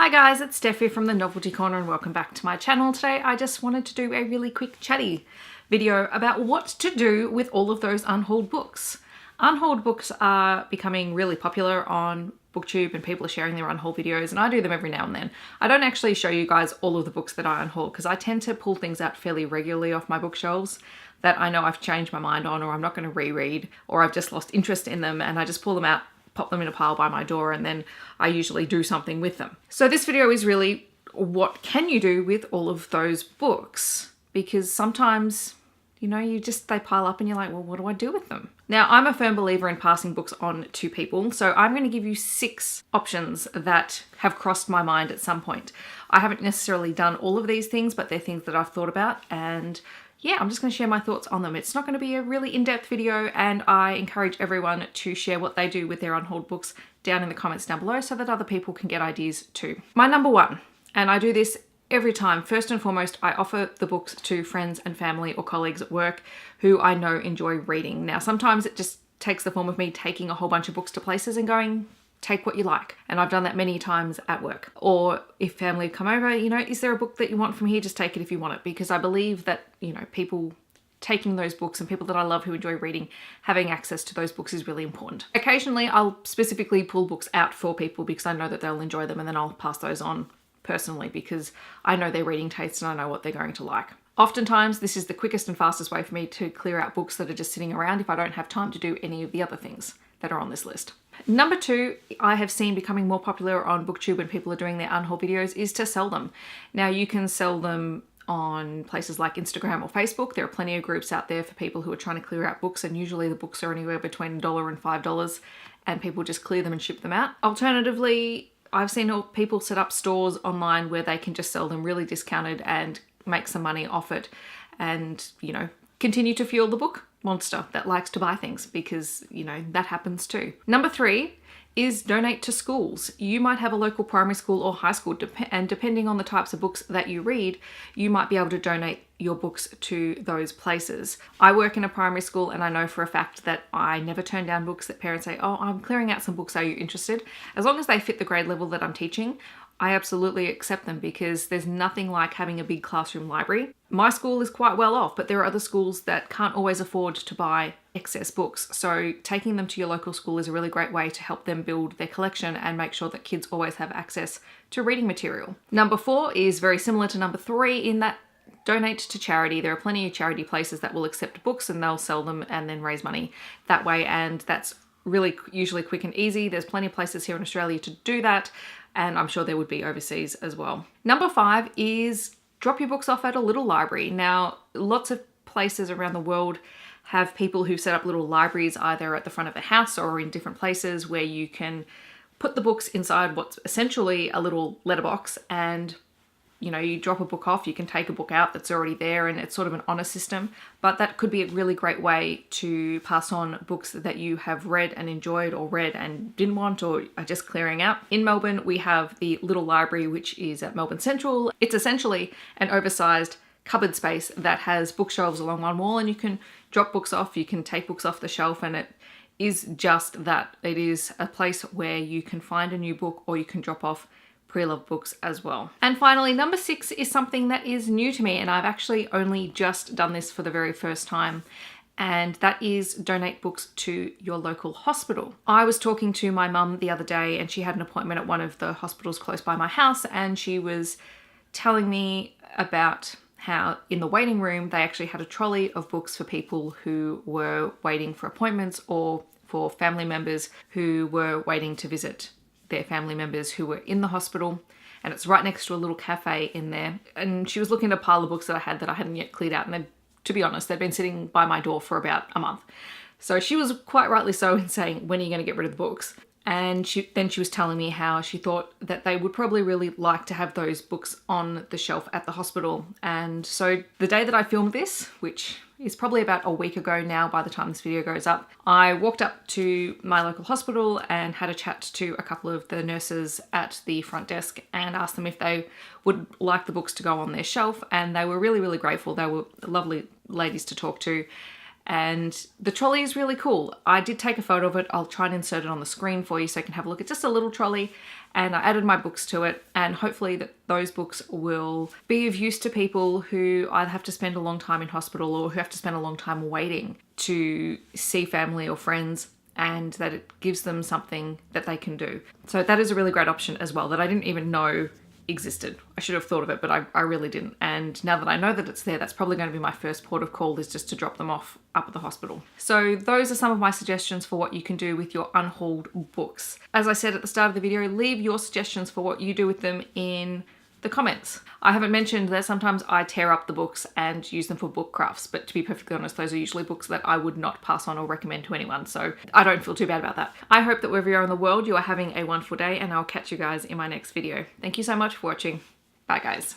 Hi guys, it's Steffi from the Novelty Corner and welcome back to my channel. Today I just wanted to do a really quick chatty video about what to do with all of those unhauled books. Unhauled books are becoming really popular on BookTube and people are sharing their unhaul videos, and I do them every now and then. I don't actually show you guys all of the books that I unhaul because I tend to pull things out fairly regularly off my bookshelves that I know I've changed my mind on, or I'm not going to reread, or I've just lost interest in them, and I just pull them out, pop them in a pile by my door, and then I usually do something with them. So this video is really what can you do with all of those books? Because sometimes, you know, they pile up and you're like, well, what do I do with them? Now, I'm a firm believer in passing books on to people, so I'm going to give you 6 options that have crossed my mind at some point. I haven't necessarily done all of these things, but they're things that I've thought about, and yeah, I'm just going to share my thoughts on them. It's not going to be a really in-depth video, and I encourage everyone to share what they do with their unhauled books down in the comments down below so that other people can get ideas too. My number 1, and I do this every time, first and foremost, I offer the books to friends and family or colleagues at work who I know enjoy reading. Now, sometimes it just takes the form of me taking a whole bunch of books to places and going, take what you like. And I've done that many times at work. Or if family come over, you know, is there a book that you want from here? Just take it if you want it. Because I believe that, you know, people taking those books and people that I love who enjoy reading, having access to those books is really important. Occasionally, I'll specifically pull books out for people because I know that they'll enjoy them, and then I'll pass those on personally because I know their reading tastes and I know what they're going to like. Oftentimes, this is the quickest and fastest way for me to clear out books that are just sitting around if I don't have time to do any of the other things that are on this list. Number 2, I have seen becoming more popular on BookTube when people are doing their unhaul videos, is to sell them. Now, you can sell them on places like Instagram or Facebook. There are plenty of groups out there for people who are trying to clear out books, and usually the books are anywhere between $1 and $5, and people just clear them and ship them out. Alternatively, I've seen people set up stores online where they can just sell them really discounted and make some money off it, and, you know, continue to fuel the book monster that likes to buy things, because, you know, that happens too. Number 3 is donate to schools. You might have a local primary school or high school, and depending on the types of books that you read, you might be able to donate your books to those places. I work in a primary school, and I know for a fact that I never turn down books that parents say, oh, I'm clearing out some books, are you interested? As long as they fit the grade level that I'm teaching, I absolutely accept them, because there's nothing like having a big classroom library. My school is quite well off, but there are other schools that can't always afford to buy excess books. So taking them to your local school is a really great way to help them build their collection and make sure that kids always have access to reading material. Number 4 is very similar to number 3 in that donate to charity. There are plenty of charity places that will accept books and they'll sell them and then raise money that way. And that's really usually quick and easy. There's plenty of places here in Australia to do that, and I'm sure there would be overseas as well. Number 5 is drop your books off at a little library. Now, lots of places around the world have people who set up little libraries either at the front of the house or in different places where you can put the books inside what's essentially a little letterbox, and you know, you drop a book off, you can take a book out that's already there, and it's sort of an honor system. But that could be a really great way to pass on books that you have read and enjoyed, or read and didn't want, or are just clearing out. In Melbourne, we have the Little Library, which is at Melbourne Central. It's essentially an oversized cupboard space that has bookshelves along one wall, and you can drop books off, you can take books off the shelf, and it is just that. It is a place where you can find a new book, or you can drop off pre-loved books as well. And finally, number 6 is something that is new to me, and I've actually only just done this for the very first time, and that is donate books to your local hospital. I was talking to my mum the other day, and she had an appointment at one of the hospitals close by my house, and she was telling me about how in the waiting room they actually had a trolley of books for people who were waiting for appointments, or for family members who were waiting to visit their family members who were in the hospital, and it's right next to a little cafe in there. And she was looking at a pile of books that I had that I hadn't yet cleared out, and to be honest, they'd been sitting by my door for about a month. So she was quite rightly so in saying, when are you going to get rid of the books? And then she was telling me how she thought that they would probably really like to have those books on the shelf at the hospital. And so the day that I filmed this, which is probably about a week ago now by the time this video goes up, I walked up to my local hospital and had a chat to a couple of the nurses at the front desk and asked them if they would like the books to go on their shelf. And they were really, really grateful. They were lovely ladies to talk to. And the trolley is really cool. I did take a photo of it. I'll try and insert it on the screen for you so you can have a look. It's just a little trolley, and I added my books to it, and hopefully that those books will be of use to people who either have to spend a long time in hospital or who have to spend a long time waiting to see family or friends, and that it gives them something that they can do. So that is a really great option as well that I didn't even know existed. I should have thought of it, but I really didn't. And now that I know that it's there, that's probably going to be my first port of call, is just to drop them off up at the hospital. So those are some of my suggestions for what you can do with your unhauled books. As I said at the start of the video, leave your suggestions for what you do with them in the comments. I haven't mentioned that sometimes I tear up the books and use them for book crafts, but to be perfectly honest, those are usually books that I would not pass on or recommend to anyone, so I don't feel too bad about that. I hope that wherever you are in the world, you are having a wonderful day, and I'll catch you guys in my next video. Thank you so much for watching. Bye guys.